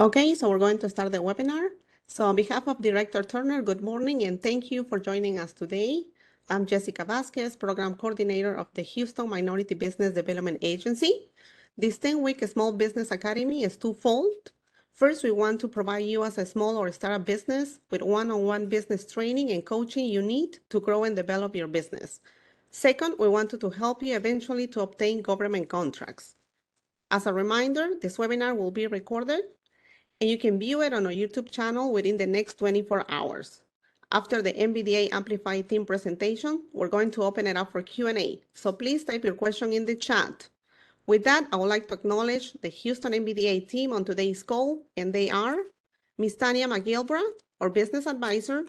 Okay, so we're going to start the webinar. So on behalf of Director Turner, good morning and thank you for joining us today. I'm Jessica Vasquez, Program Coordinator of the Houston Minority Business Development Agency. This 10-week Small Business Academy is twofold. First, we want to provide you as a small or startup business with one-on-one business training and coaching you need to grow and develop your business. Second, we wanted to help you eventually to obtain government contracts. As a reminder, this webinar will be recorded and you can view it on our YouTube channel within the next 24 hours. After the MBDA Amplified team presentation, we're going to open it up for Q&A. So please type your question in the chat. With that, I would like to acknowledge the Houston MBDA team on today's call, and they are Ms. Tanya McGilbra, our business advisor,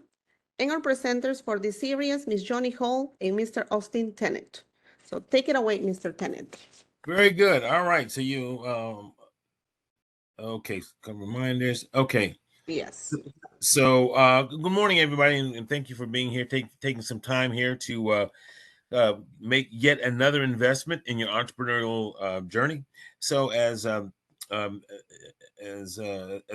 and our presenters for this series, Ms. Joni Hall and Mr. Austin Tenette. So take it away, Mr. Tenette. Very good. All right. So okay, some reminders. Okay. Yes. So good morning, everybody, and thank you for being here, taking some time here to make yet another investment in your entrepreneurial journey. So as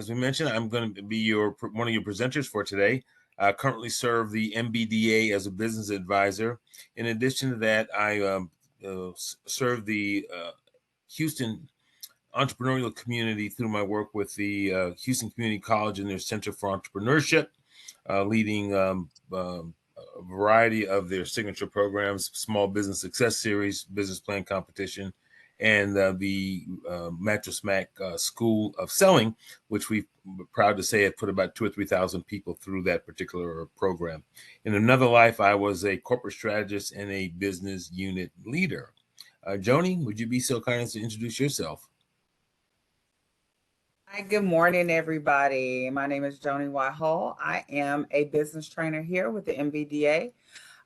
we mentioned, I'm going to be one of your presenters for today. I currently serve the MBDA as a business advisor. In addition to that, I serve the Houston entrepreneurial community through my work with the Houston Community College and their Center for Entrepreneurship, leading a variety of their signature programs, Small Business Success Series, Business Plan Competition, and the Mattress Mac School of Selling, which we're proud to say have put about 2,000 or 3,000 people through that particular program. In another life, I was a corporate strategist and a business unit leader. Joni, would you be so kind as to introduce yourself? Hi, good morning, everybody. My name is Joni Hall. I am a business trainer here with the MBDA.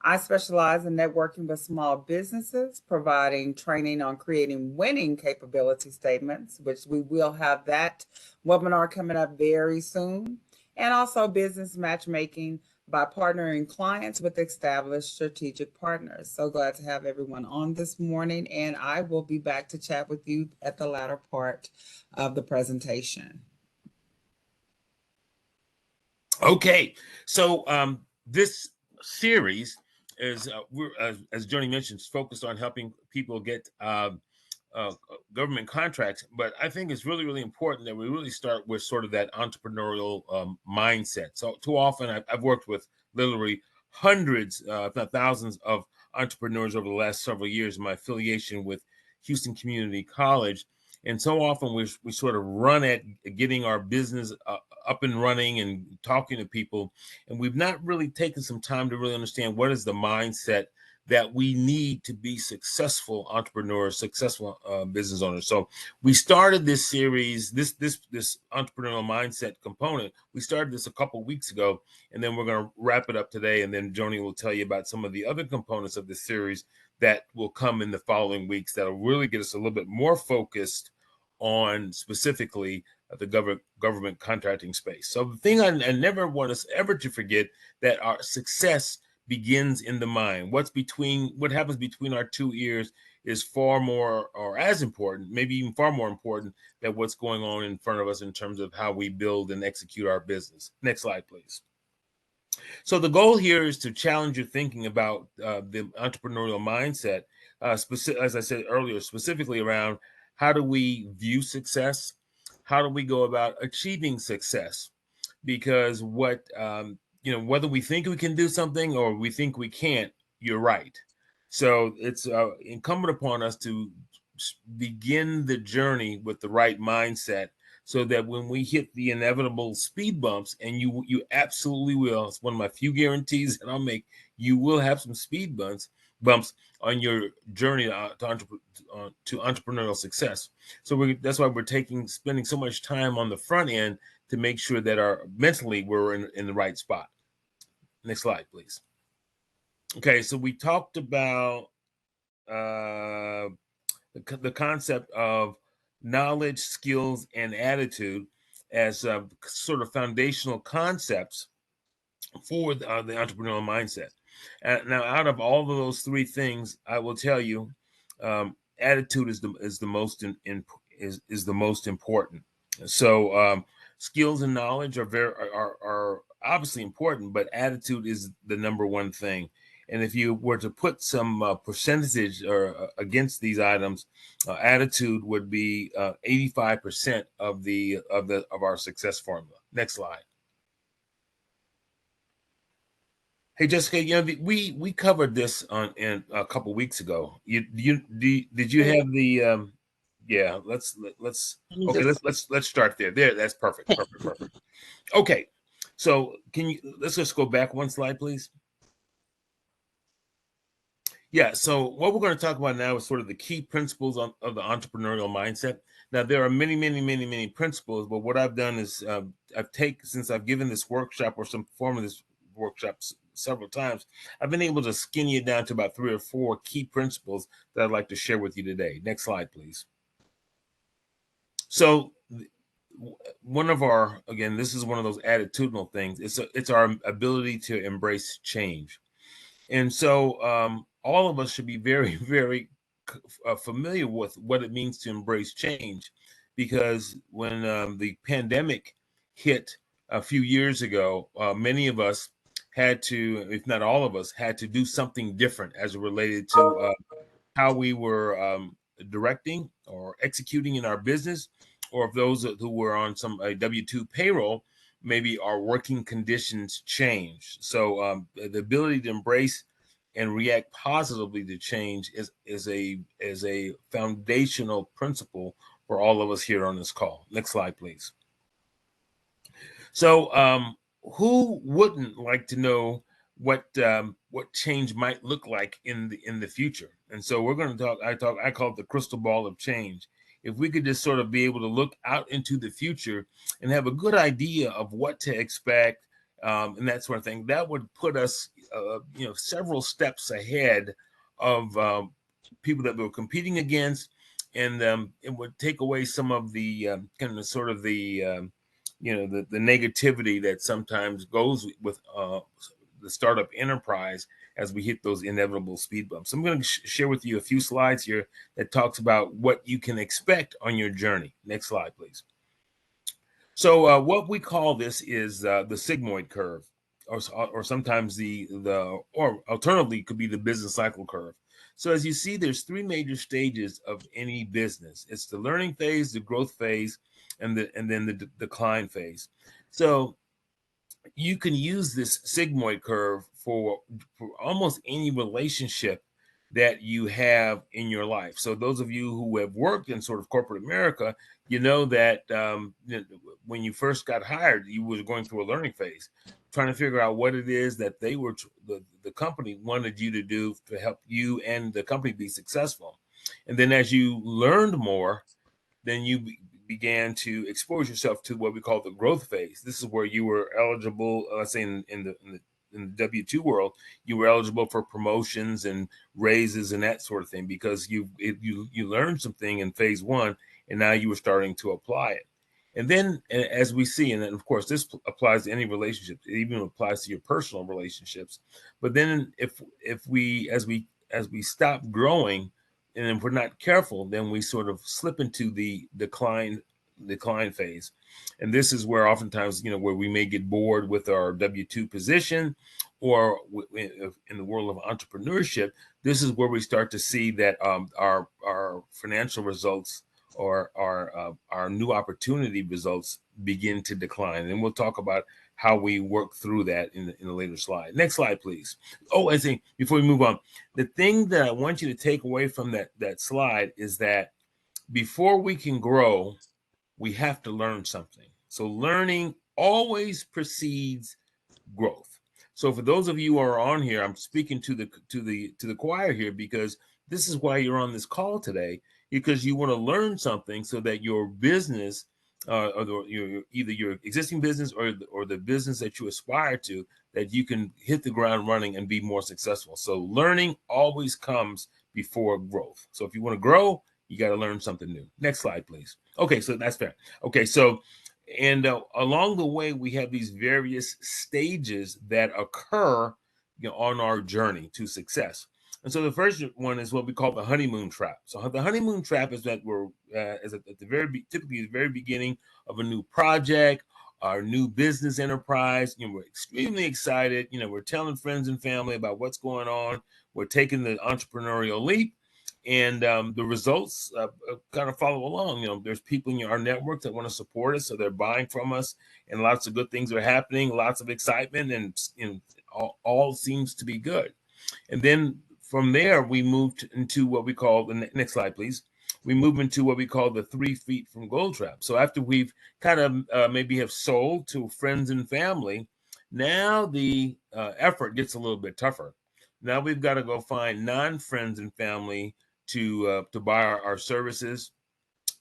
I specialize in networking with small businesses, providing training on creating winning capability statements, which we will have that webinar coming up very soon, and also business matchmaking by partnering clients with established strategic partners. So glad to have everyone on this morning, and I will be back to chat with you at the latter part of the presentation. Okay, so this series is, as Joni mentioned, focused on helping people get government contracts, but I think it's really, really important that we really start with sort of that entrepreneurial mindset. So too often I've worked with literally hundreds, if not thousands, of entrepreneurs over the last several years in my affiliation with Houston Community College. And so often we sort of run at getting our business up and running and talking to people. And we've not really taken some time to really understand what is the mindset that we need to be successful entrepreneurs, successful business owners. So we started this series, this entrepreneurial mindset component. We started this a couple of weeks ago, and then we're going to wrap it up today. And then Joni will tell you about some of the other components of this series that will come in the following weeks that'll really get us a little bit more focused on specifically the government contracting space. So the thing I never want us ever to forget that our success begins in the mind. What happens between our two ears is far more, or as important, maybe even far more important than what's going on in front of us in terms of how we build and execute our business. Next slide, please. So the goal here is to challenge your thinking about the entrepreneurial mindset, as I said earlier, specifically around how do we view success? How do we go about achieving success? Because whether we think we can do something or we think we can't, you're right. So it's incumbent upon us to begin the journey with the right mindset so that when we hit the inevitable speed bumps, and you absolutely will, it's one of my few guarantees that I'll make, you will have some speed bumps on your journey to entrepreneurial success. So that's why we're spending so much time on the front end to make sure that mentally we're in the right spot. Next slide, please. Okay, so we talked about the concept of knowledge, skills, and attitude as sort of foundational concepts for the entrepreneurial mindset. Now, out of all of those three things, I will tell you, attitude is the most important. So skills and knowledge are obviously important, but attitude is the number one thing. And if you were to put some percentage or against these items, attitude would be 85% of our success formula. Next slide. Hey Jessica, we covered this in a couple weeks ago. Did you have the yeah, let's okay, let's start there. That's perfect. Okay. So let's just go back one slide, please. Yeah, so what we're going to talk about now is sort of the key principles of the entrepreneurial mindset. Now, there are many principles, but what I've done is since I've given this workshop or some form of this workshop several times, I've been able to skinny it down to about 3 or 4 key principles that I'd like to share with you today. Next slide, please. So this is one of those attitudinal things. It's our ability to embrace change. And so all of us should be very familiar with what it means to embrace change, because when the pandemic hit a few years ago, many of us had to, if not all of us, had to do something different as it related to how we were directing or executing in our business, or if those who were on a W-2 payroll, maybe our working conditions changed. So the ability to embrace and react positively to change is a foundational principle for all of us here on this call. Next slide, please. So who wouldn't like to know what change might look like in the future? And so we're going to I call it the crystal ball of change. If we could just sort of be able to look out into the future and have a good idea of what to expect, and that sort of thing, that would put us several steps ahead of people that we're competing against, and it would take away some of the kind of sort of the the negativity that sometimes goes with the startup enterprise as we hit those inevitable speed bumps. I'm going to share with you a few slides here that talks about what you can expect on your journey. Next slide, please. So what we call this is the sigmoid curve, or sometimes or alternatively could be the business cycle curve. So as you see, there's 3 major stages of any business. It's the learning phase, the growth phase, and then the decline phase. So you can use this sigmoid curve for almost any relationship that you have in your life. So those of you who have worked in sort of corporate America, you know that when you first got hired, you were going through a learning phase, trying to figure out what it is that they were the company wanted you to do to help you and the company be successful. And then as you learned more, then you began to expose yourself to what we call the growth phase. This is where you were eligible, let's say in the W-2 world, you were eligible for promotions and raises and that sort of thing, because you learned something in phase 1, and now you were starting to apply it. And then, as we see, and then of course this applies to any relationship, it even applies to your personal relationships. But then if we as we stop growing, and if we're not careful, then we sort of slip into the decline phase. And this is where oftentimes, where we may get bored with our W-2 position, or in the world of entrepreneurship, this is where we start to see that our financial results or our new opportunity results begin to decline. And we'll talk about how we work through that in a later slide. Next slide, please. Oh, I think before we move on, the thing that I want you to take away from that slide is that before we can grow, we have to learn something. So learning always precedes growth. So for those of you who are on here, I'm speaking to the choir here, because this is why you're on this call today, because you want to learn something so that your business, either your existing business or the business that you aspire to, that you can hit the ground running and be more successful. So learning always comes before growth. So if you want to grow, you got to learn something new. Next slide, please. Okay, so that's fair. Okay, so and along the way, we have these various stages that occur on our journey to success. And so the first one is what we call the honeymoon trap. So the honeymoon trap is that we're is at the typically the very beginning of a new project, our new business enterprise. We're extremely excited. We're telling friends and family about what's going on. We're taking the entrepreneurial leap, and the results kind of follow along. There's people in our network that want to support us, so they're buying from us, and lots of good things are happening. Lots of excitement, and all seems to be good. And then from there, we moved into what we call the next slide, please. We move into what we call the 3 feet from gold trap. So after we've kind of maybe have sold to friends and family, now the effort gets a little bit tougher. Now we've got to go find non-friends and family to buy our services.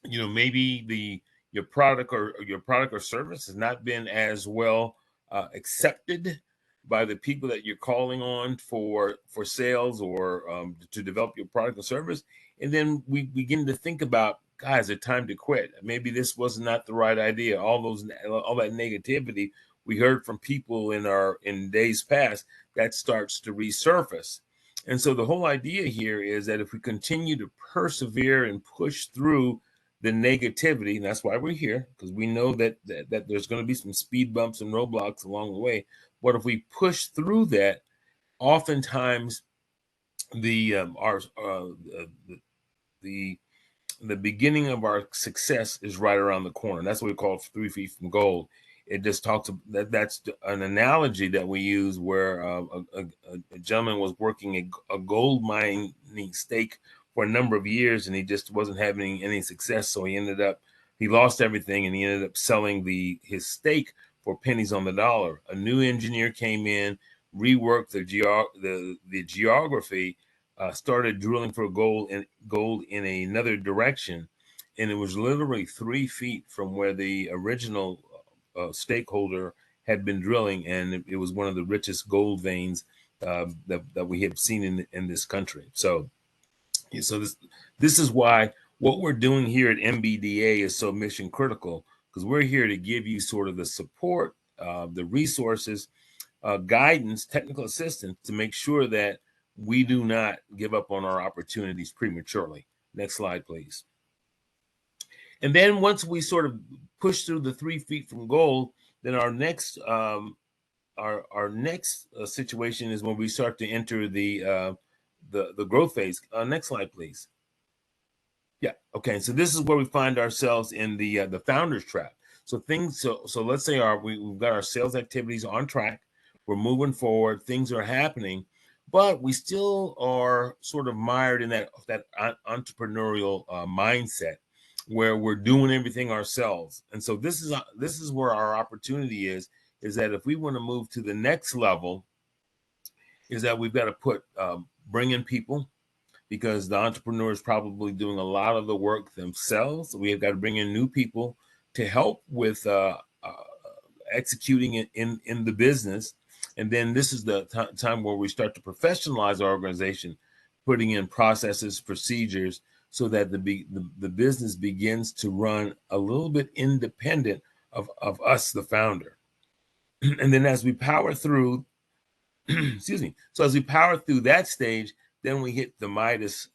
Maybe your product or service has not been as well accepted by the people that you're calling on for sales or to develop your product or service. And then we begin to think about, guys, it's time to quit. Maybe this was not the right idea. All that negativity we heard from people in days past, that starts to resurface. And so the whole idea here is that if we continue to persevere and push through the negativity, and that's why we're here, because we know that there's going to be some speed bumps and roadblocks along the way. But if we push through that, oftentimes the beginning of our success is right around the corner. That's what we call 3 feet from gold. It just talks about that's an analogy that we use where a gentleman was working a gold mining stake for a number of years, and he just wasn't having any success. So he lost everything, and he ended up selling his stake for pennies on the dollar. A new engineer came in, reworked the geography, started drilling for gold in another direction, and it was literally 3 feet from where the original stakeholder had been drilling, and it was one of the richest gold veins that we have seen in this country. So this is why what we're doing here at MBDA is so mission critical, because we're here to give you sort of the support, the resources, guidance, technical assistance to make sure that we do not give up on our opportunities prematurely. Next slide, please. And then once we sort of push through the 3 feet from gold, then our next situation is when we start to enter the growth phase. Next slide, please. Yeah. Okay. So this is where we find ourselves in the founder's trap. So let's say we've got our sales activities on track. We're moving forward. Things are happening, but we still are sort of mired in that entrepreneurial mindset where we're doing everything ourselves. And so this is where our opportunity is that if we want to move to the next level, is that we've got to bring in people, because the entrepreneur is probably doing a lot of the work themselves. So we have got to bring in new people to help with executing it in the business. And then this is the time where we start to professionalize our organization, putting in processes, procedures, so that the business begins to run a little bit independent of us, the founder. And then as we power through, excuse me. So as we power through that stage, then we hit the Midas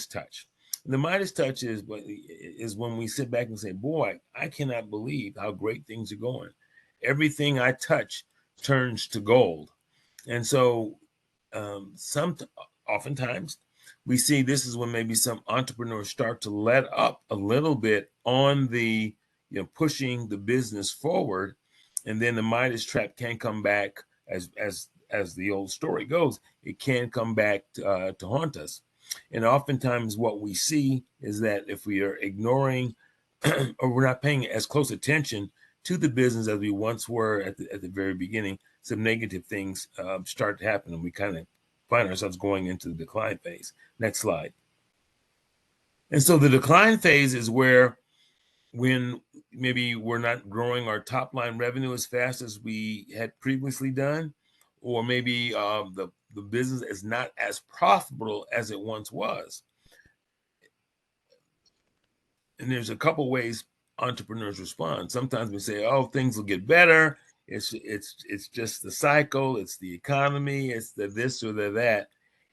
touch. And the Midas touch is when we sit back and say, boy, I cannot believe how great things are going. Everything I touch turns to gold. And so oftentimes we see this is when maybe some entrepreneurs start to let up a little bit on the pushing the business forward. And then the Midas trap can come back as the old story goes, it can come back to haunt us. And oftentimes what we see is that if we are ignoring or we're not paying as close attention to the business as we once were at the very beginning, some negative things start to happen, and we kind of find ourselves going into the decline phase. Next slide. And so the decline phase is where when maybe we're not growing our top line revenue as fast as we had previously done, or maybe the business is not as profitable as it once was. And there's a couple ways entrepreneurs respond. Sometimes we say, "Oh, things will get better. It's just the cycle. It's the economy. It's the this or the that."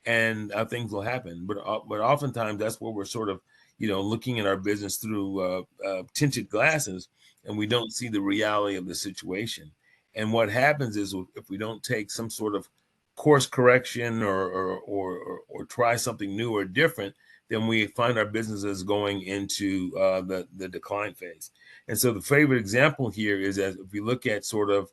and things will happen. But oftentimes that's where we're sort of, looking at our business through tinted glasses, and we don't see the reality of the situation. And what happens is, if we don't take some sort of course correction or try something new or different, then we find our businesses going into the decline phase. And so the favorite example here is, as if we look at sort of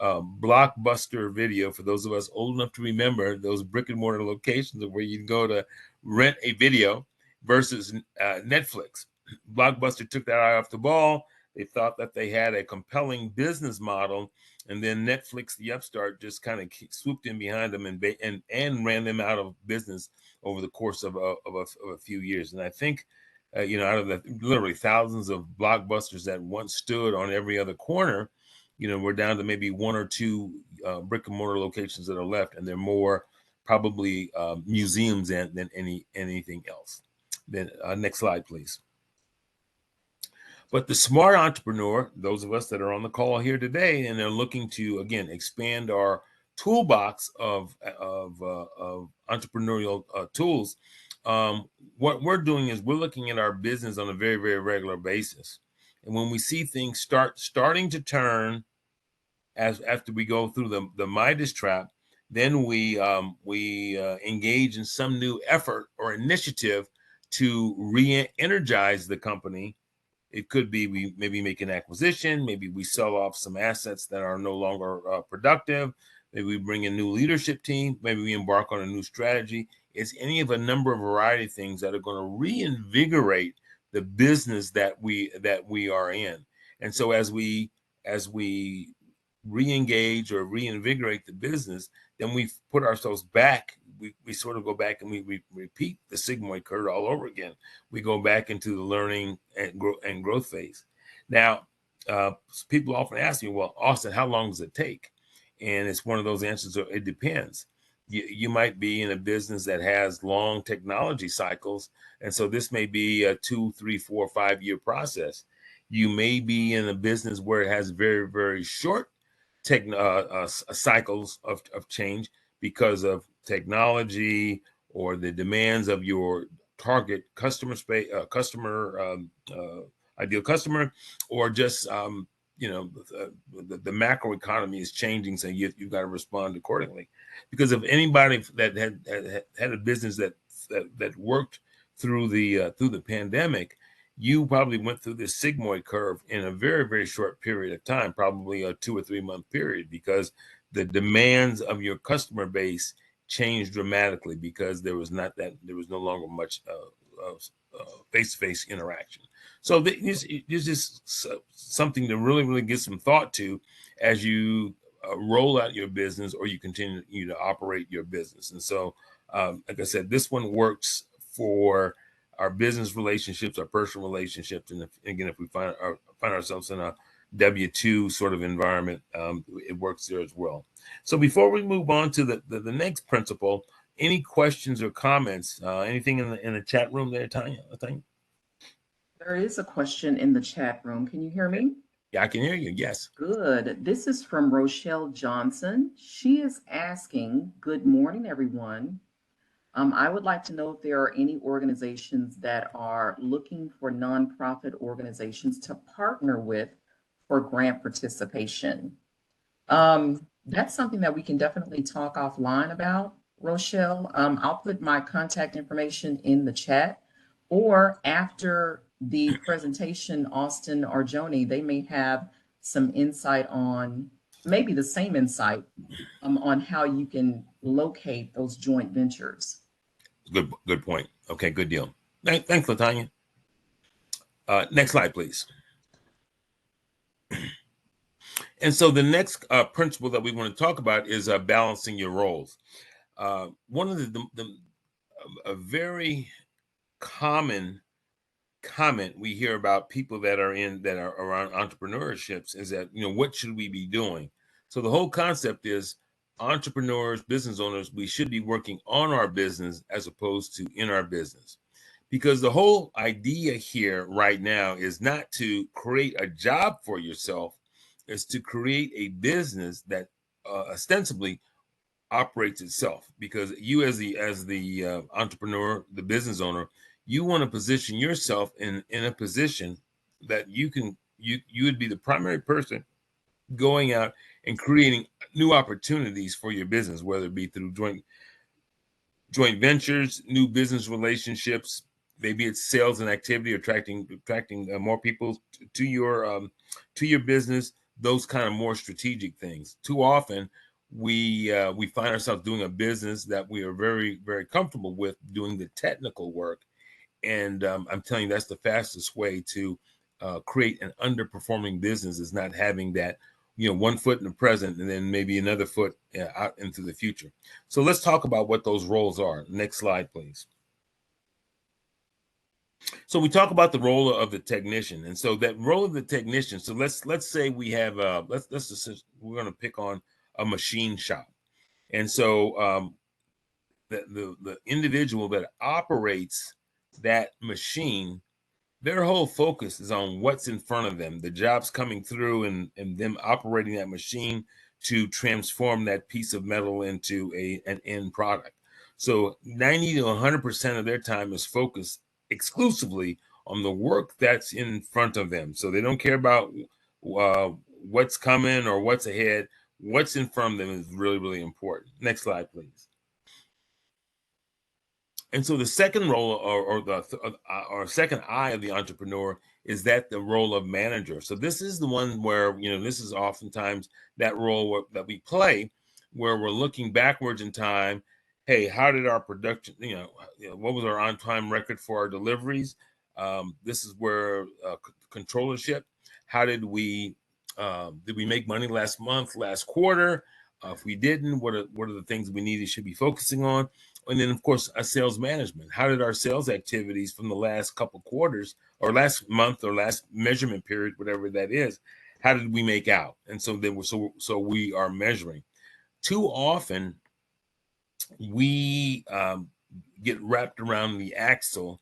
Blockbuster Video, for those of us old enough to remember those brick and mortar locations where you can go to rent a video, versus Netflix. Blockbuster took that eye off the ball. They thought that they had a compelling business model, and then Netflix, the upstart, just kind of swooped in behind them and ran them out of business over the course of a few years. And I think, out of the literally thousands of Blockbusters that once stood on every other corner, we're down to maybe one or two brick and mortar locations that are left, and they're more probably museums than anything else. Then next slide, please. But the smart entrepreneur, those of us that are on the call here today, and they're looking to, again, expand our toolbox of entrepreneurial tools, what we're doing is we're looking at our business on a very, very regular basis. And when we see things starting to turn, after we go through the Midas trap, then we engage in some new effort or initiative to re-energize the company. It could be we maybe make an acquisition, maybe we sell off some assets that are no longer productive, maybe we bring a new leadership team, maybe we embark on a new strategy. It's any of a number of variety of things that are going to reinvigorate the business that we are in. And so as we re-engage or reinvigorate the business, then we put ourselves back. We sort of go back and we repeat the sigmoid curve all over again. We go back into the learning and growth phase. Now, people often ask me, well, Austin, how long does it take? And it's one of those answers, it depends. You might be in a business that has long technology cycles, and so this may be a 2, 3, 4, 5 year process. You may be in a business where it has very, very short cycles of change because of technology or the demands of your target customer space, ideal customer, or just the macro economy is changing, so you've got to respond accordingly. Because if anybody that had a business that worked through the pandemic, you probably went through this sigmoid curve in a very, very short period of time, probably a 2 or 3 month period, because the demands of your customer base changed dramatically because there was no longer much face-to-face interaction. So this is just something to really, really give some thought to as you roll out your business or you continue to operate your business. And so, like I said, this one works for our business relationships, our personal relationships, and if we find ourselves in a W-2 sort of environment, it works there as well. So before we move on to the next principle, any questions or comments? Anything in the chat room there, Tanya? There is a question in the chat room. Can you hear me? Yeah, I can hear you. Yes. Good. This is from Rochelle Johnson. She is asking, good morning, everyone. I would like to know if there are any organizations that are looking for nonprofit organizations to partner with for grant participation. That's something that we can definitely talk offline about, Rochelle. I'll put my contact information in the chat, or after the presentation, Austin or Joni, they may have some insight on, maybe the same insight on how you can locate those joint ventures. Good point. Okay, good deal. Thanks, LaTanya. Next slide, please. And so the next principle that we want to talk about is balancing your roles. One of a very common comment we hear about people that are around entrepreneurships is that, what should we be doing? So the whole concept is entrepreneurs, business owners, we should be working on our business as opposed to in our business. Because the whole idea here right now is not to create a job for yourself, is to create a business that ostensibly operates itself, because you as the entrepreneur, the business owner, you want to position yourself in a position that you would be the primary person going out and creating new opportunities for your business, whether it be through joint ventures, new business relationships, maybe it's sales and activity, attracting more people to your business, those kind of more strategic things. Too often we find ourselves doing a business that we are very, very comfortable with, doing the technical work. And I'm telling you, that's the fastest way to create an underperforming business, is not having that, 1 foot in the present and then maybe another foot out into the future. So let's talk about what those roles are. Next slide, please. So we talk about the role of the technician, and so that role of the technician. So let's say we have we're going to pick on a machine shop, and so the individual that operates that machine, their whole focus is on what's in front of them, the jobs coming through, and them operating that machine to transform that piece of metal into an end product. So 90 to 100% of their time is focused exclusively on the work that's in front of them. So they don't care about what's coming or what's ahead. What's in front of them is really, really important. Next slide, please. And so the second role, or second eye of the entrepreneur, is that the role of manager. So this is the one where, this is oftentimes that role that we play, where we're looking backwards in time. Hey, how did our production, what was our on-time record for our deliveries? This is where controllership. How did we make money last month, last quarter? If we didn't, what are the things we should be focusing on? And then, of course, our sales management. How did our sales activities from the last couple quarters, or last month, or last measurement period, whatever that is, how did we make out? And so then we are measuring. Too often, we get wrapped around the axle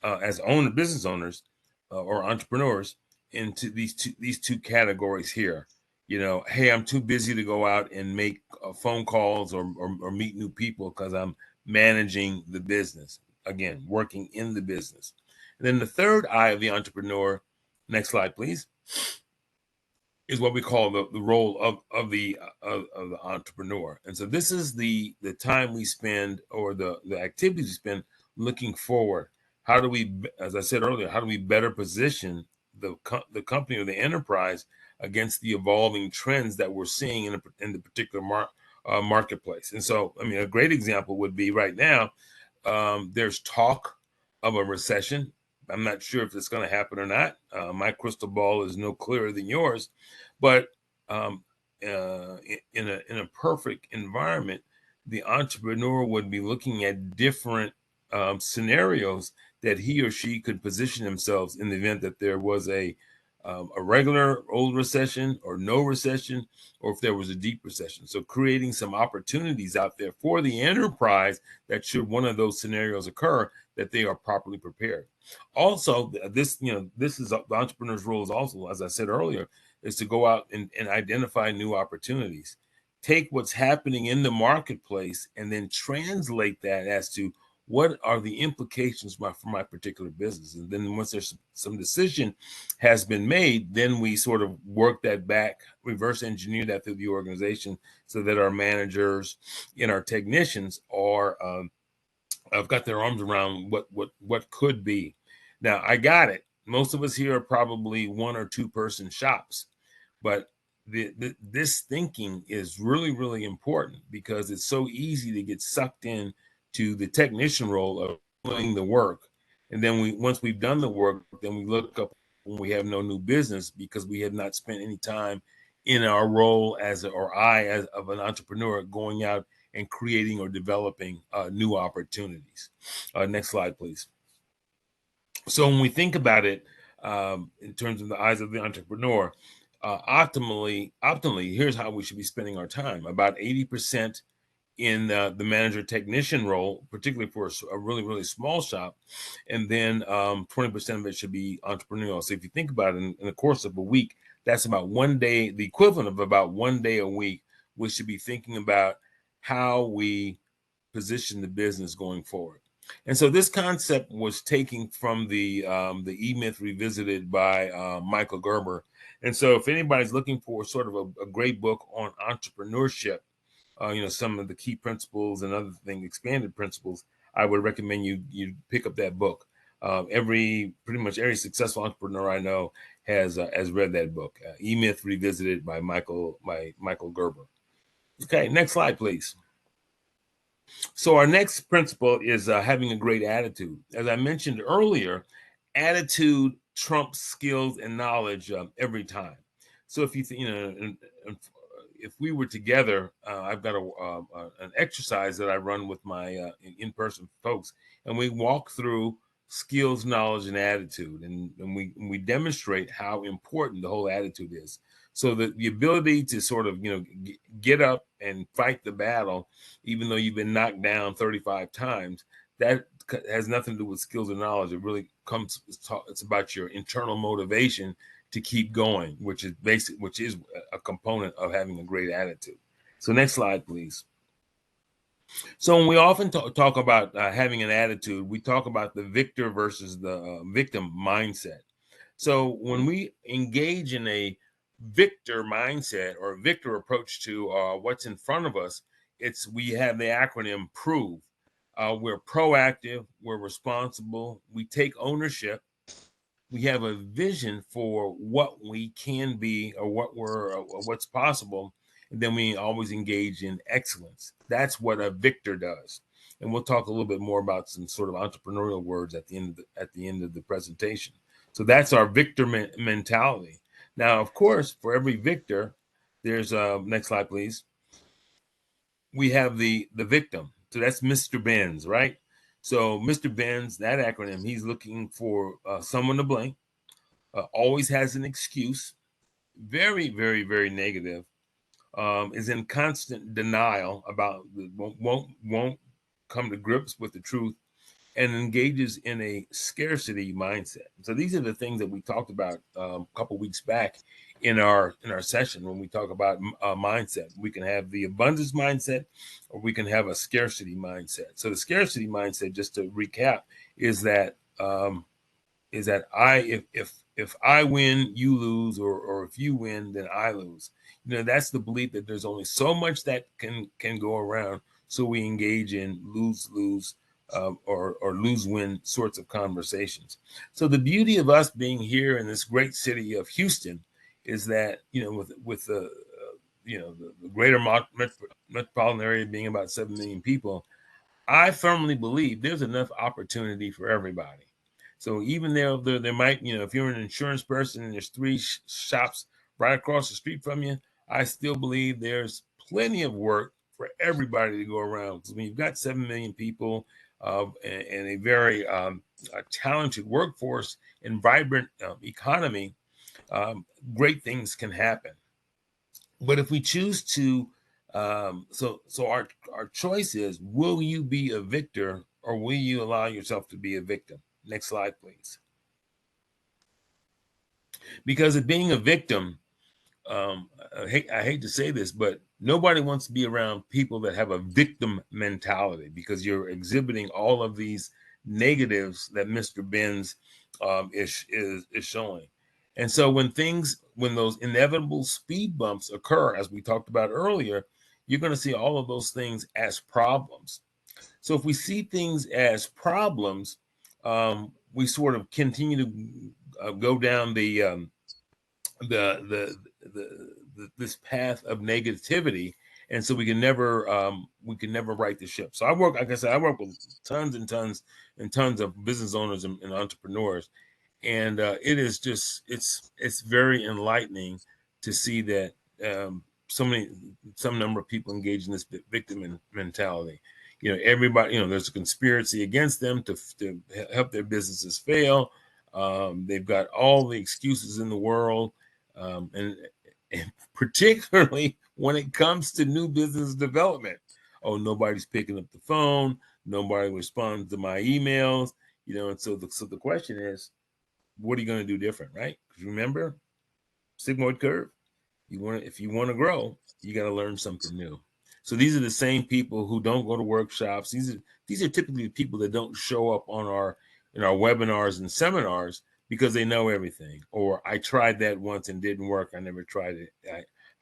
as business owners or entrepreneurs into these two categories here. Hey, I'm too busy to go out and make phone calls or meet new people because I'm managing the business, again, working in the business. And then the third eye of the entrepreneur, next slide, please, is what we call the role of the entrepreneur. And so this is the time we spend, or the activities we spend looking forward. How do we, as I said earlier, how do we better position the company or the enterprise against the evolving trends that we're seeing in the particular marketplace? And so, a great example would be right now, there's talk of a recession. I'm not sure if it's going to happen or not. My crystal ball is no clearer than yours, but in a perfect environment, the entrepreneur would be looking at different scenarios that he or she could position themselves in the event that there was a regular old recession, or no recession, or if there was a deep recession. So creating some opportunities out there for the enterprise, that should one of those scenarios occur, that they are properly prepared. Also, this is the entrepreneur's role, is also, as I said earlier, is to go out and identify new opportunities. Take what's happening in the marketplace and then translate that as to what are the implications for my particular business. And then once there's some decision has been made, then we sort of work that back, reverse engineer that through the organization, so that our managers and our technicians have got their arms around what could be. Now, I got it. Most of us here are probably 1 or 2 person shops, but this thinking is really, really important, because it's so easy to get sucked in to the technician role of doing the work. And then once we've done the work, then we look up when we have no new business, because we have not spent any time in our role as of an entrepreneur, going out and creating or developing new opportunities. Next slide, please. So when we think about it in terms of the eyes of the entrepreneur, optimally, here's how we should be spending our time. About 80% in the manager technician role, particularly for a really, really small shop. And then 20% of it should be entrepreneurial. So if you think about it, in the course of a week, that's about 1 day, the equivalent of about 1 day a week, we should be thinking about how we position the business going forward. And so this concept was taken from the E-Myth Revisited by Michael Gerber. And so if anybody's looking for sort of a great book on entrepreneurship, some of the key principles and other things, expanded principles, I would recommend you pick up that book. Pretty much every successful entrepreneur I know has read that book, E-Myth Revisited by Michael Gerber. Okay, next slide, please. So our next principle is having a great attitude. As I mentioned earlier, attitude trumps skills and knowledge every time. So if if we were together, I've got an exercise that I run with my in-person folks, and we walk through skills, knowledge, and attitude, and we demonstrate how important the whole attitude is. So the ability to sort of get up and fight the battle, even though you've been knocked down 35 times, that has nothing to do with skills and knowledge. It really it's about your internal motivation to keep going, which is a component of having a great attitude. So next slide, please. So when we often talk about having an attitude, we talk about the victor versus the victim mindset. So when we engage in a victor mindset or victor approach to what's in front of us, we have the acronym PROVE. We're proactive, we're responsible, we take ownership, we have a vision for what we can be or what's possible, and then we always engage in excellence. That's what a victor does. And we'll talk a little bit more about some sort of entrepreneurial words at the end of the presentation. So that's our victor mentality. Now, of course, for every victor, there's next slide, please. We have the victim. So that's Mr. Benz, right? So Mr. Benz, that acronym, he's looking for someone to blame. Always has an excuse. Very, very, very negative. Is in constant denial about won't come to grips with the truth, and engages in a scarcity mindset. So these are the things that we talked about a couple weeks back in our session when we talk about mindset. We can have the abundance mindset, or we can have a scarcity mindset. So the scarcity mindset, just to recap, is that if I win, you lose, or if you win, then I lose. That's the belief that there's only so much that can go around. So we engage in lose-lose or lose-win sorts of conversations. So the beauty of us being here in this great city of Houston is that with the the greater metropolitan area being about 7 million people, I firmly believe there's enough opportunity for everybody. So even there might, if you're an insurance person and there's 3 shops right across the street from you, I still believe there's plenty of work for everybody to go around. Because when you've got 7 million people and a very talented workforce and vibrant economy, great things can happen. But if we choose to, so our choice is, will you be a victor or will you allow yourself to be a victim? Next slide, please. Because of being a victim, I hate to say this, but nobody wants to be around people that have a victim mentality, because you're exhibiting all of these negatives that Mr. Benz is showing. And so when those inevitable speed bumps occur, as we talked about earlier, you're going to see all of those things as problems. So if we see things as problems, we sort of continue to go down this path of negativity, and so we can never right the ship. So I work with tons and tons and tons of business owners and entrepreneurs, and it is just it's very enlightening to see that some number of people engage in this victim mentality. Everybody, there's a conspiracy against them to help their businesses fail. They've got all the excuses in the world, and particularly when it comes to new business development. Oh, nobody's picking up the phone. Nobody responds to my emails. And so the question is, what are you going to do different, right? Because remember, sigmoid curve. If you want to grow, you got to learn something new. So these are the same people who don't go to workshops. These are typically the people that don't show up on in our webinars and seminars because they know everything. Or I tried that once and didn't work. I never tried it.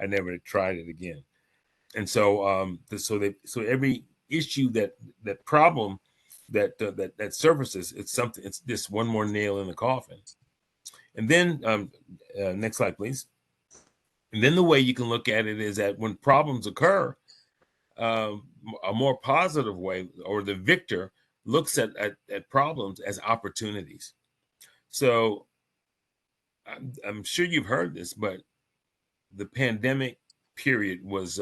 I never tried it again. And so so every issue that problem that surfaces, it's just one more nail in the coffin. And then next slide, please. And then the way you can look at it is that when problems occur, a more positive way, or the victor looks at problems as opportunities. So I'm sure you've heard this, but the pandemic period was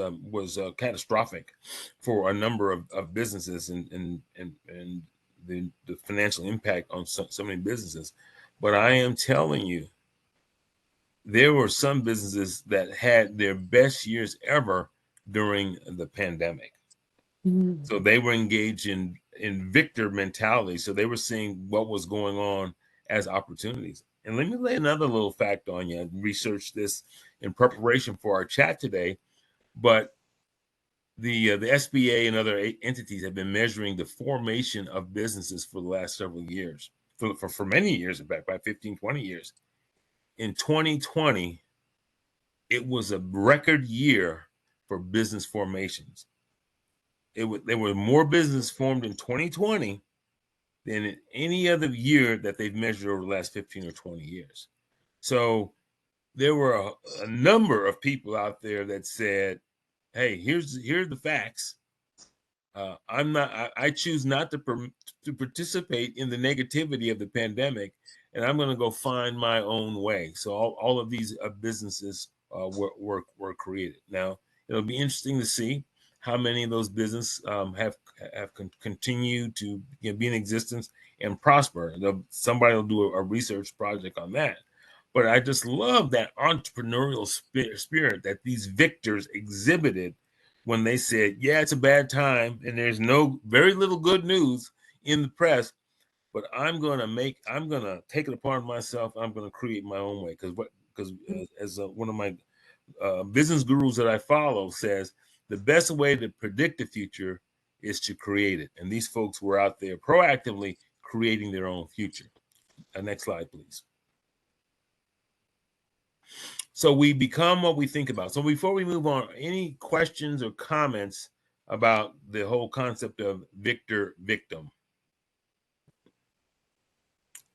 catastrophic for a number of businesses and the financial impact on so many businesses. But I am telling you, there were some businesses that had their best years ever during the pandemic. Mm. So they were engaged in victor mentality. So they were seeing what was going on as opportunities. And let me lay another little fact on you. I researched this in preparation for our chat today, but the SBA and other entities have been measuring the formation of businesses for the last several years, for many years, in fact, by 15, 20 years. In 2020, it was a record year for business formations. There were more business formed in 2020 than in any other year that they've measured over the last 15 or 20 years. So there were a number of people out there that said, hey, here's the facts. I choose not to participate in the negativity of the pandemic, and I'm going to go find my own way. So all of these businesses were created. Now, it'll be interesting to see how many of those businesses have continued to be in existence and prosper. Somebody will do a research project on that. But I just love that entrepreneurial spirit that these victors exhibited when they said, yeah, it's a bad time and there's very little good news in the press, but I'm going to take it upon myself. I'm going to create my own way. Because as one of my business gurus that I follow says, the best way to predict the future is to create it. And these folks were out there proactively creating their own future. Next slide, please. So we become what we think about. So before we move on, any questions or comments about the whole concept of victor victim?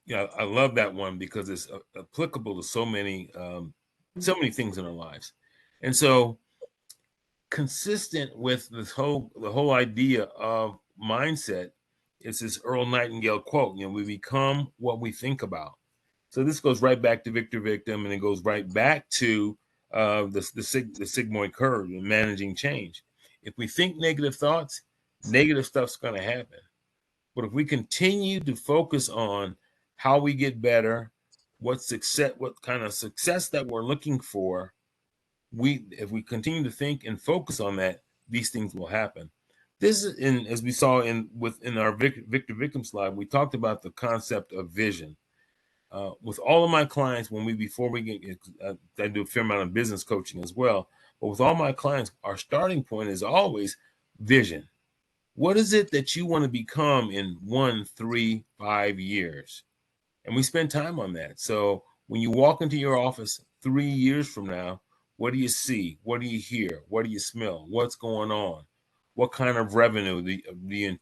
Yeah, I love that one because it's applicable to so many things in our lives. And so consistent with the whole idea of mindset, it's this Earl Nightingale quote, we become what we think about. So this goes right back to victor victim, and it goes right back to the sigmoid curve and managing change. If we think negative thoughts, negative stuff's going to happen. But if we continue to focus on how we get better, what kind of success that we're looking for, if we continue to think and focus on that, these things will happen. This is as we saw in our victor victim slide, we talked about the concept of vision. With all of my clients, I do a fair amount of business coaching as well. But with all my clients, our starting point is always vision. What is it that you want to become in 1, 3, 5 years? And we spend time on that. So when you walk into your office 3 years from now, what do you see? What do you hear? What do you smell? What's going on? What kind of revenue do you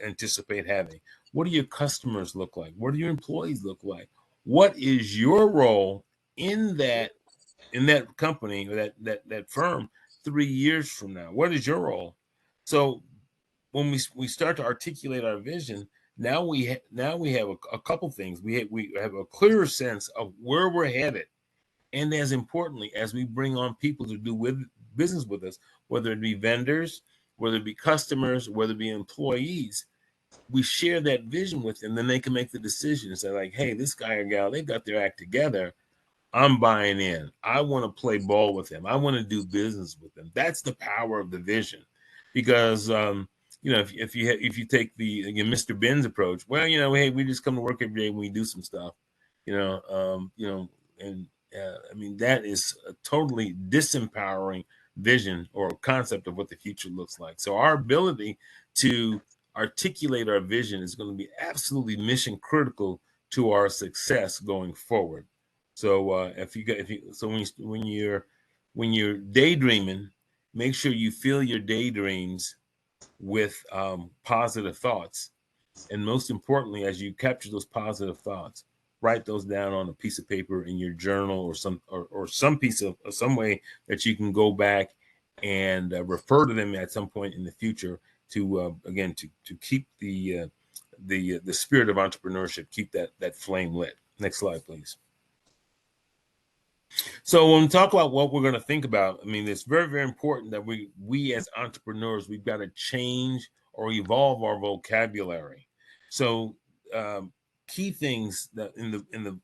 anticipate having? What do your customers look like? What do your employees look like? What is your role in that company or that firm 3 years from now? What is your role? So when we start to articulate our vision, now we have a couple things. We have a clearer sense of where we're headed, and as importantly, as we bring on people to do business with us, whether it be vendors, whether it be customers, whether it be employees, we share that vision with them. Then they can make the decision and say, like, hey, this guy or gal, they got their act together. I'm buying in. I want to play ball with them. I want to do business with them. That's the power of the vision, because if you take the Mr. Benz approach, well, hey, we just come to work every day and we do some stuff, I mean, that is totally disempowering vision or concept of what the future looks like. So our ability to articulate our vision is going to be absolutely mission critical to our success going forward. So when you're daydreaming, make sure you fill your daydreams with positive thoughts. And most importantly, as you capture those positive thoughts, write those down on a piece of paper in your journal or some piece of some way that you can go back and refer to them at some point in the future to again to keep the spirit of entrepreneurship, keep that flame lit. Next slide, please. So when we talk about what we're going to think about, I mean, it's very, very important that we as entrepreneurs, we've got to change or evolve our vocabulary. So key things that in the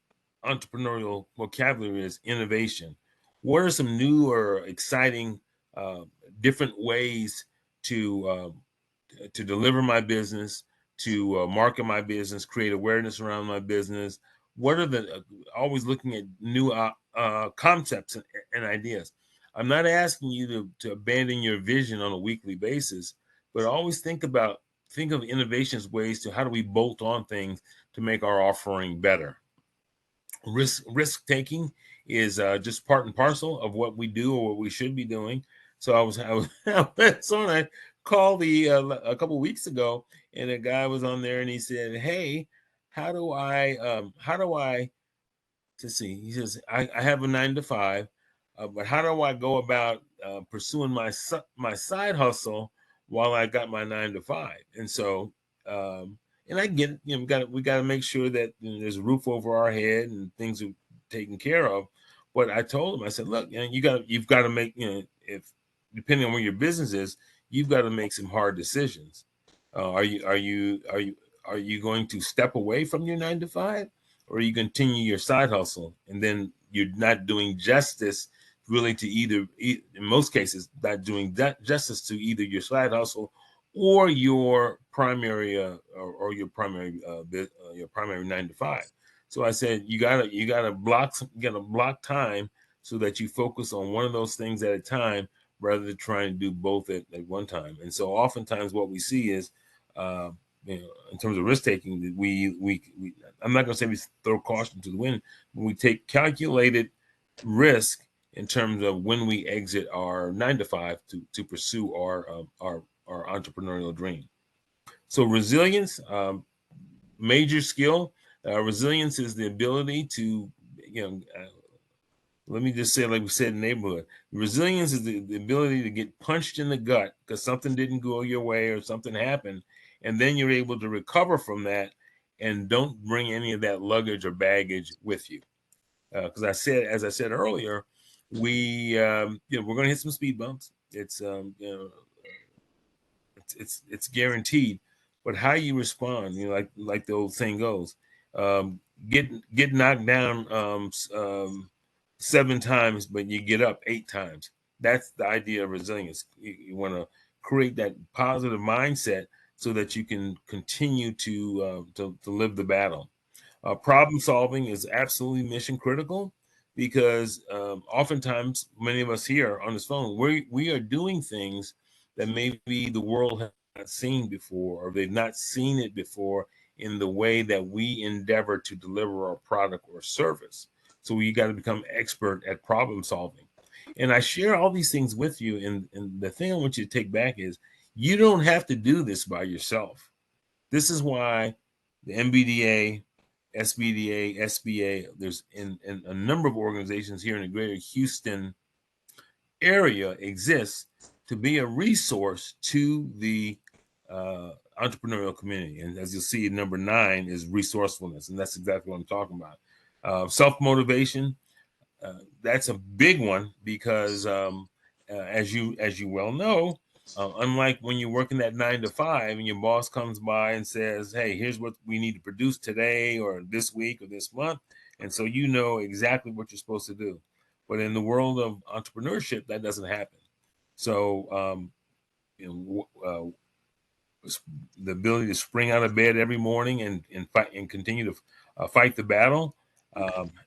entrepreneurial vocabulary is innovation. What are some new or exciting different ways to deliver my business, to market my business, create awareness around my business? What are the always looking at new concepts and ideas? I'm not asking you to abandon your vision on a weekly basis, but always think of innovations, ways to how do we bolt on things to make our offering better. Risk taking is just part and parcel of what we do or what we should be doing. So I called a couple weeks ago, and a guy was on there, and he said, "Hey, how do I?" To see, he says, "I have a 9 to 5, but how do I go about pursuing my side hustle while I got my 9 to 5?" And so, and I get it, we got to make sure that there's a roof over our head and things are taken care of. But I told him, I said, "Look, you've got to make, if depending on where your business is, you've got to make some hard decisions. Are you going to step away from your 9 to 5, or you continue your side hustle, and then you're not doing justice really to either, in most cases, not doing justice to either your side hustle or your primary or your primary 9 to 5?" So I said, you gotta block time so that you focus on one of those things at a time rather than trying to do both at one time. And so oftentimes what we see is in terms of risk taking, we I'm not going to say we throw caution to the wind, but we take calculated risk in terms of when we exit our 9 to 5 to pursue our entrepreneurial dream. So resilience, major skill. Resilience is the ability to, let me just say, like we said in the neighborhood, resilience is the ability to get punched in the gut because something didn't go your way or something happened, and then you're able to recover from that and don't bring any of that luggage or baggage with you. Because as I said earlier, we're going to hit some speed bumps. It's it's guaranteed, but how you respond, like the old saying goes, get knocked down 7 times, but you get up 8 times. That's the idea of resilience. You want to create that positive mindset so that you can continue to live the battle. Problem solving is absolutely mission critical because oftentimes many of us here on this phone, we are doing things that maybe the world has not seen before, or they've not seen it before in the way that we endeavor to deliver our product or service. So we got to become expert at problem solving. And I share all these things with you. And the thing I want you to take back is you don't have to do this by yourself. This is why the MBDA, SBDA, SBA, there's in a number of organizations here in the greater Houston area exists to be a resource to the entrepreneurial community. And as you'll see, number 9 is resourcefulness. And that's exactly what I'm talking about. Self-motivation, that's a big one because as you well know, unlike when you're working that 9 to 5 and your boss comes by and says, "Hey, here's what we need to produce today or this week or this month," and so you know exactly what you're supposed to do. But in the world of entrepreneurship, that doesn't happen. So the ability to spring out of bed every morning and fight and continue to fight the battle,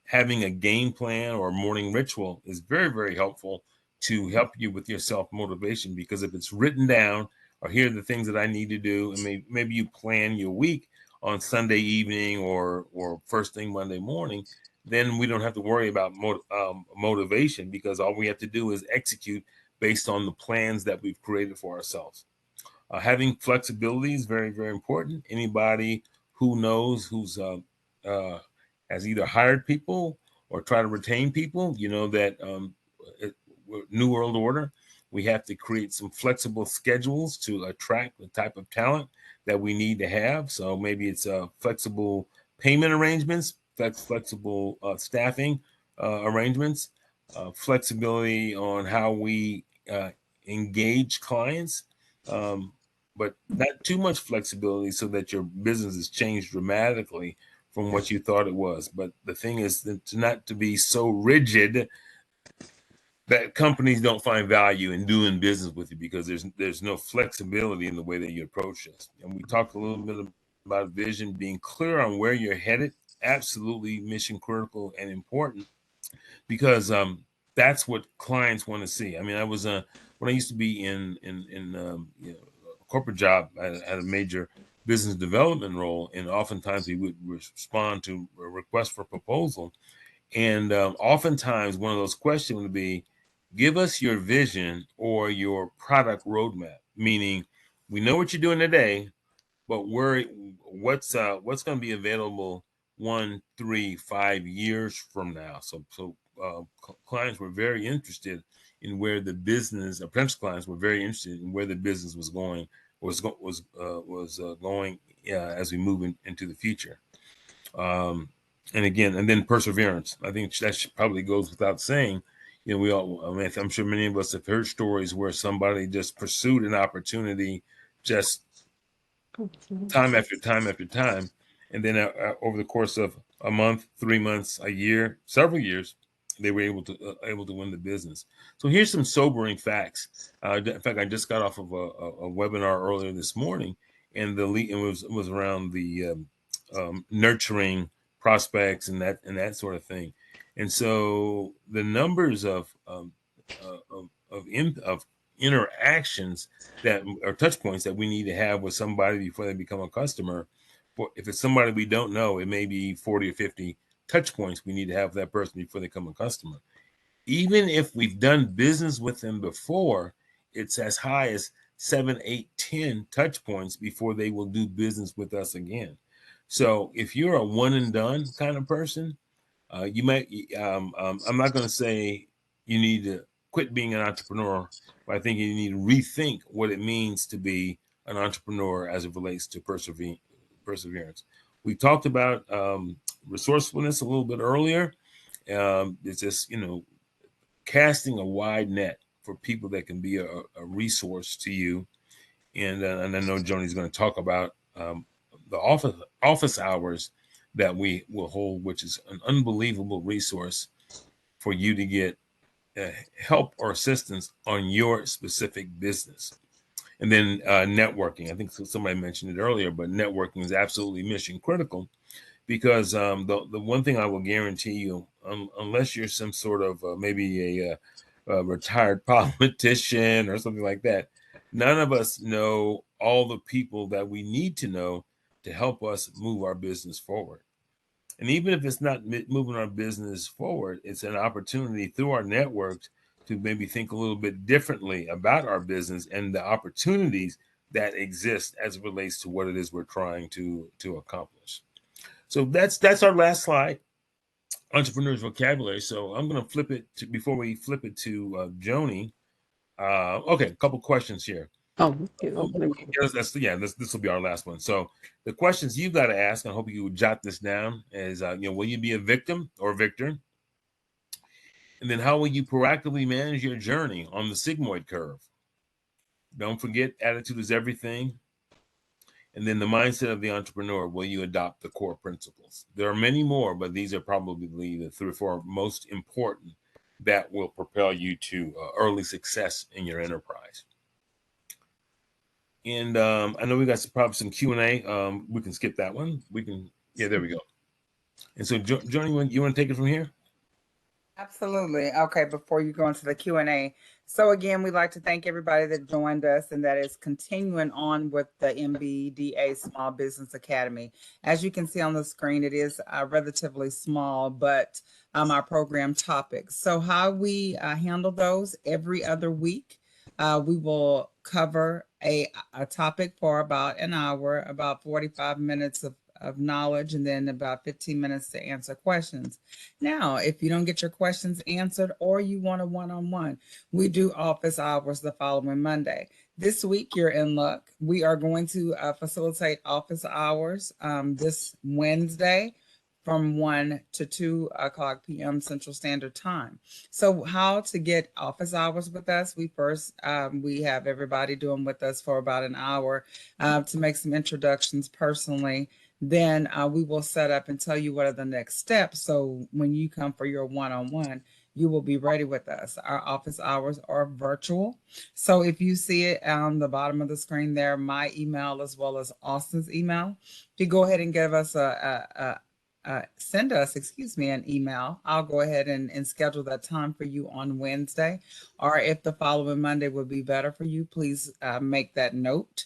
having a game plan or a morning ritual is very, very helpful to help you with your self-motivation, because if it's written down, or here are the things that I need to do, and maybe you plan your week on Sunday evening or first thing Monday morning, then we don't have to worry about motivation, because all we have to do is execute based on the plans that we've created for ourselves. Having flexibility is very, very important. Anybody who knows who's has either hired people or try to retain people, you know that New World Order, we have to create some flexible schedules to attract the type of talent that we need to have. So maybe it's flexible payment arrangements, flexible staffing arrangements, flexibility on how we engage clients, but not too much flexibility so that your business has changed dramatically from what you thought it was. But the thing is not to be so rigid that companies don't find value in doing business with you, because there's no flexibility in the way that you approach this. And we talked a little bit about vision, being clear on where you're headed, absolutely mission critical and important, because that's what clients want to see. I mean, I was when I used to be in a corporate job, I had a major business development role, and oftentimes we would respond to a request for proposal, and oftentimes one of those questions would be, give us your vision or your product roadmap, meaning we know what you're doing today, but what's going to be available 1, 3, 5 years from now. So clients were very interested in where the business, potential clients were very interested in where the business was going, going as we move into the future. And then perseverance. I think that probably goes without saying. You know, I'm sure many of us have heard stories where somebody just pursued an opportunity just time after time after time. And then over the course of a month, 3 months, a year, several years, they were able to win the business. So here's some sobering facts. In fact, I just got off of a webinar earlier this morning, and it was around the nurturing prospects and that sort of thing. And so the numbers of interactions that are touch points that we need to have with somebody before they become a customer. If it's somebody we don't know, it may be 40 or 50 touch points we need to have with that person before they become a customer. Even if we've done business with them before, it's as high as 7, 8, 10 touch points before they will do business with us again. So if you're a one and done kind of person, you might, I'm not going to say you need to quit being an entrepreneur, but I think you need to rethink what it means to be an entrepreneur as it relates to perseverance. We talked about resourcefulness a little bit earlier. It's just, casting a wide net for people that can be a resource to you. And I know Joni's going to talk about the office hours that we will hold, which is an unbelievable resource for you to get help or assistance on your specific business. And then networking. I think somebody mentioned it earlier, but networking is absolutely mission critical, because the one thing I will guarantee you, unless you're some sort of maybe a retired politician or something like that, none of us know all the people that we need to know to help us move our business forward. And even if it's not moving our business forward, it's an opportunity through our networks to maybe think a little bit differently about our business and the opportunities that exist as it relates to what it is we're trying to accomplish. So that's our last slide, entrepreneur's vocabulary. So I'm going to flip it before we flip it to Joni. Okay, a couple questions here. This will be our last one. So the questions you've got to ask, I hope you would jot this down, is will you be a victim or victor? And then how will you proactively manage your journey on the sigmoid curve? Don't forget, attitude is everything. And then the mindset of the entrepreneur, will you adopt the core principles? There are many more, but these are probably the 3 or 4 most important that will propel you to early success in your enterprise. And I know we got probably some Q&A. We can skip that one. There we go. And so, Joni, you want to take it from here? Absolutely. Okay, before you go into the Q&A. So again, we'd like to thank everybody that joined us and that is continuing on with the MBDA Small Business Academy. As you can see on the screen, it is relatively small, but our program topics. So how we handle those every other week, we will cover a topic for about an hour, about 45 minutes of knowledge, and then about 15 minutes to answer questions. Now, if you don't get your questions answered or you want a one-on-one, we do office hours the following Monday. This week, you're in luck. We are going to facilitate office hours this Wednesday from 1 to 2 o'clock p.m. Central Standard Time. So how to get office hours with us? We have everybody doing with us for about an hour to make some introductions personally. Then we will set up and tell you what are the next steps. So when you come for your one-on-one, you will be ready with us. Our office hours are virtual. So if you see it on the bottom of the screen there, my email as well as Austin's email, if you go ahead and give us send us, an email, I'll go ahead and schedule that time for you on Wednesday. Or if the following Monday would be better for you, please make that note.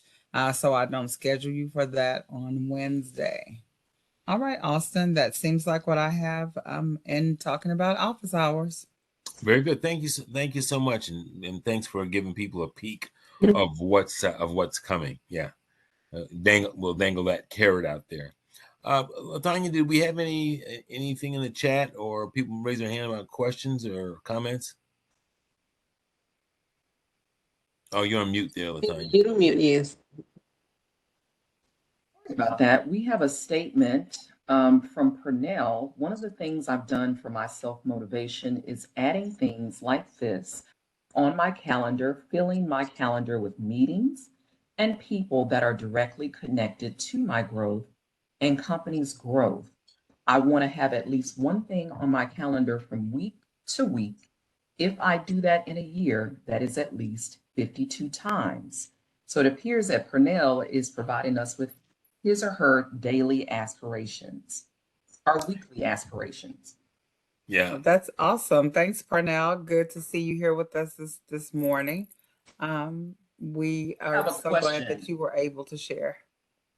So I don't schedule you for that on Wednesday. All right, Austin, that seems like what I have in talking about office hours. Very good. Thank you so much, and thanks for giving people a peek of what's coming. Yeah, we'll dangle that carrot out there. Tanya, did we have anything in the chat or people raise their hand about questions or comments? Oh, you're on mute there, Latanya. You're on mute, yes. About that, we have a statement from Purnell. One of the things I've done for my self-motivation is adding things like this on my calendar, filling my calendar with meetings and people that are directly connected to my growth and company's growth. I want to have at least one thing on my calendar from week to week. If I do that in a year, that is at least 52 times. So it appears that Purnell is providing us with his or her daily aspirations, our weekly aspirations. Yeah, That's awesome. Thanks, Parnell. Good to see you here with us this morning. We are so glad that you were able to share.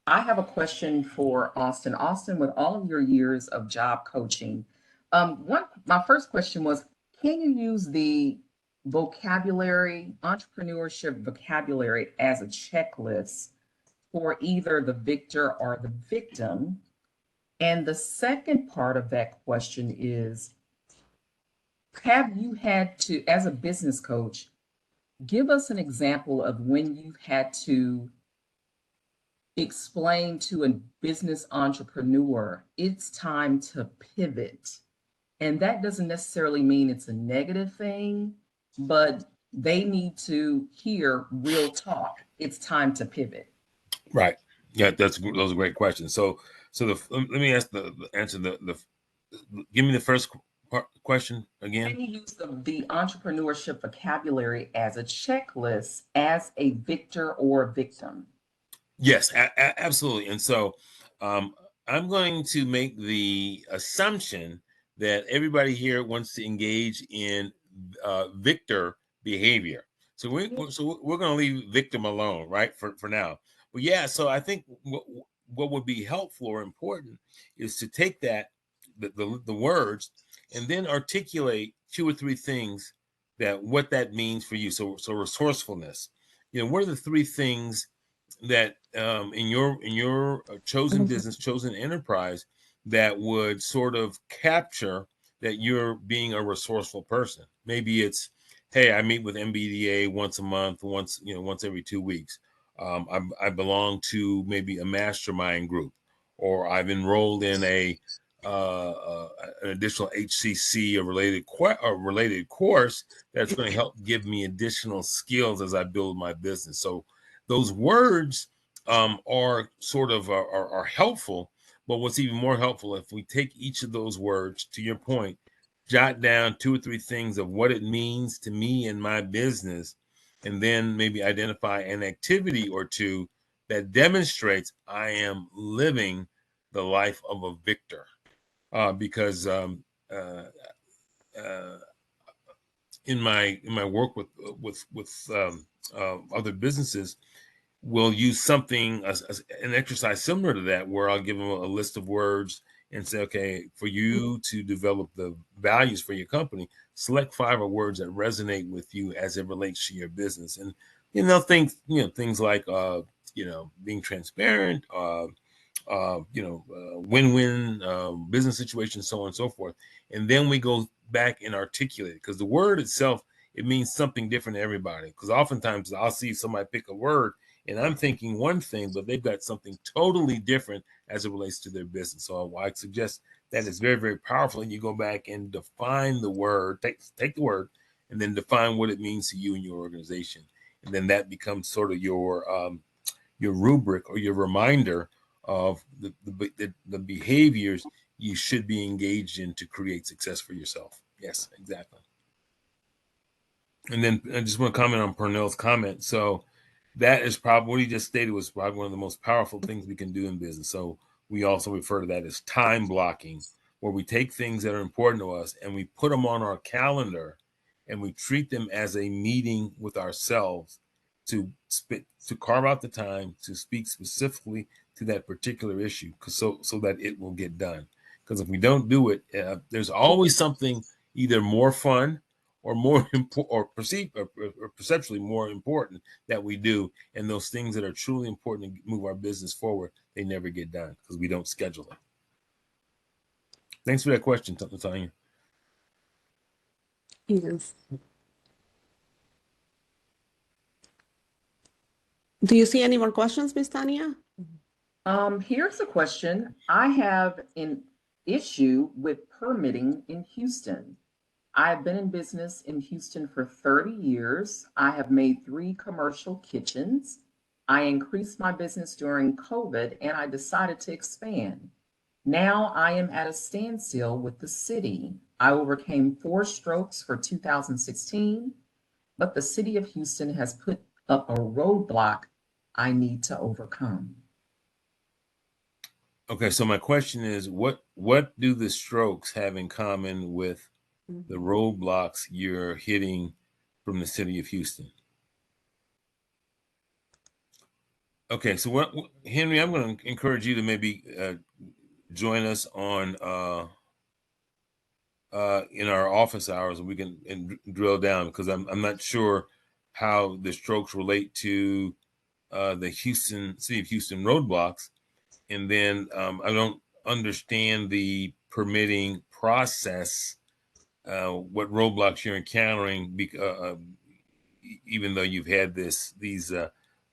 I have a question for Austin. Austin, with all of your years of job coaching, my first question was, can you use the entrepreneurship vocabulary as a checklist for either the victor or the victim? And the second part of that question is, have you had to, as a business coach, give us an example of when you've had to explain to a business entrepreneur, it's time to pivot. And that doesn't necessarily mean it's a negative thing, but they need to hear real talk. It's time to pivot. right. Yeah, those are great questions. So let me answer give me the first question again. Can you use the entrepreneurship vocabulary as a checklist as a victor or victim? Yes, absolutely. And so I'm going to make the assumption that everybody here wants to engage in victor behavior. So we're going to leave victim alone, right, for now. But yeah, so I think what would be helpful or important is to take that the words and then articulate 2 or 3 things what that means for you. So resourcefulness. What are the 3 things that in your chosen business, chosen enterprise, that would sort of capture that you're being a resourceful person? Maybe it's, hey, I meet with MBDA once a month, once every 2 weeks. I belong to maybe a mastermind group, or I've enrolled in an additional HCC, a related course that's going to help give me additional skills as I build my business. So those words are sort of are helpful, but what's even more helpful, if we take each of those words, to your point, jot down 2 or 3 things of what it means to me and my business, and then maybe identify an activity or 2 that demonstrates I am living the life of a victor. Because in my work with other businesses, will use something an exercise similar to that, where I'll give them a list of words and say, okay, for you to develop the values for your company, select 5 words that resonate with you as it relates to your business. And things like being transparent, win-win business situation, so on and so forth. And then we go back and articulate it, because the word itself, it means something different to everybody. Because oftentimes I'll see somebody pick a word and I'm thinking one thing, but they've got something totally different as it relates to their business. So I suggest that it's very, very powerful. And you go back and define the word, take the word, and then define what it means to you and your organization. And then that becomes sort of your rubric or your reminder of the behaviors you should be engaged in to create success for yourself. Yes, exactly. And then I just want to comment on Pernell's comment. So that is probably what he just stated was probably one of the most powerful things we can do in business. So we also refer to that as time blocking, where we take things that are important to us and we put them on our calendar and we treat them as a meeting with ourselves to carve out the time to speak specifically to that particular issue, so that it will get done. Because if we don't do it, there's always something either more fun or more or perceived or perceptually more important that we do, and those things that are truly important to move our business forward, they never get done because we don't schedule it. Thanks for that question, Tanya. Yes. Do you see any more questions, Ms. Tanya? Here's a question. I have an issue with permitting in Houston. I've been in business in Houston for 30 years. I have made 3 commercial kitchens. I increased my business during COVID and I decided to expand. Now I am at a standstill with the city. I overcame 4 strokes for 2016, but the city of Houston has put up a roadblock I need to overcome. Okay, so my question is, what do the strokes have in common with the roadblocks you're hitting from the city of Houston? Okay, so Henry, I'm going to encourage you to maybe join us on in our office hours, and we can drill down, because I'm not sure how the strokes relate to the city of Houston roadblocks. And then I don't understand the permitting process, what roadblocks you're encountering, even though you've had these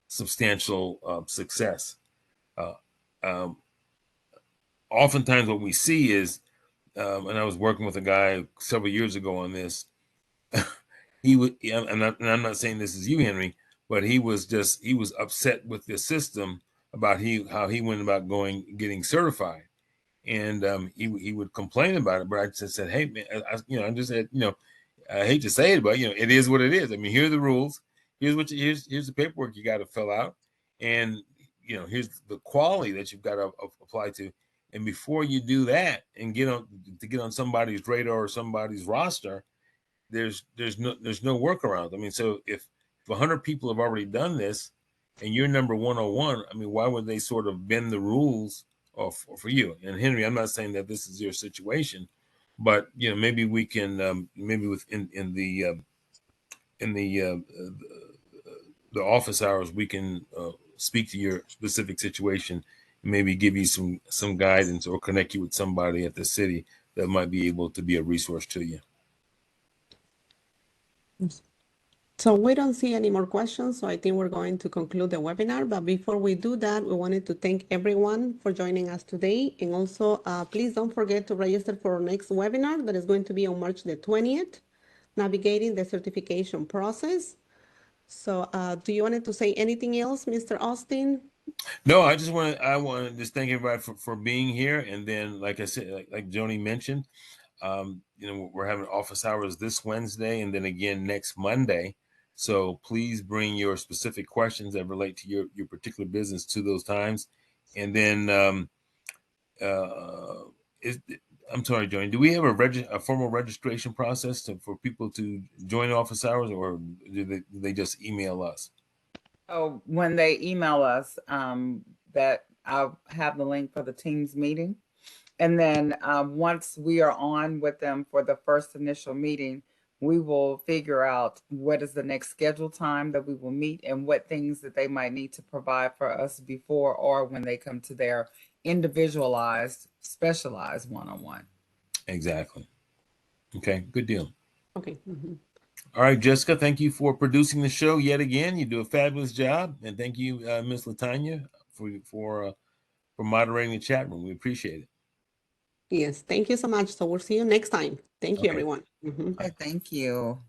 substantial success. Oftentimes what we see is, and I was working with a guy several years ago on this, I'm not saying this is you, Henry, but he was upset with the system about how he went about getting certified, and he would complain about it. But I just said, hey man, I just said, I hate to say it, but it is what it is. I mean, here are the rules. Here's the paperwork you got to fill out, and here's the quality that you've got to apply to. And before you do that and get on somebody's radar or somebody's roster, there's no workaround. I mean, so if 100 people have already done this and you're number 101, I mean, why would they sort of bend the rules for you? And Henry, I'm not saying that this is your situation, but maybe we can maybe in the office hours, we can speak to your specific situation, and maybe give you some guidance or connect you with somebody at the city that might be able to be a resource to you. So we don't see any more questions, so I think we're going to conclude the webinar. But before we do that, we wanted to thank everyone for joining us today. And also, please don't forget to register for our next webinar that is going to be on March the 20th, Navigating the Certification Process. So do you want to say anything else, Mr. Austin? No, I want to just thank everybody for being here. And then, like I said, like Joni mentioned, we're having office hours this Wednesday and then again next Monday. So please bring your specific questions that relate to your particular business to those times. And then I'm sorry, Joni. Do we have a formal registration process for people to join office hours, or do they just email us? Oh, when they email us, that I'll have the link for the Teams meeting. And then once we are on with them for the first initial meeting, we will figure out what is the next scheduled time that we will meet and what things that they might need to provide for us before or when they come to their individualized, specialized one-on-one. Exactly. Okay, good deal. Okay. All right, Jessica, thank you for producing the show yet again. You do a fabulous job, and thank you, Ms. LaTanya, for moderating the chat room. We appreciate it. Yes, thank you so much. So we'll see you next time. Thank you, Okay. everyone. Mhm. Okay, thank you.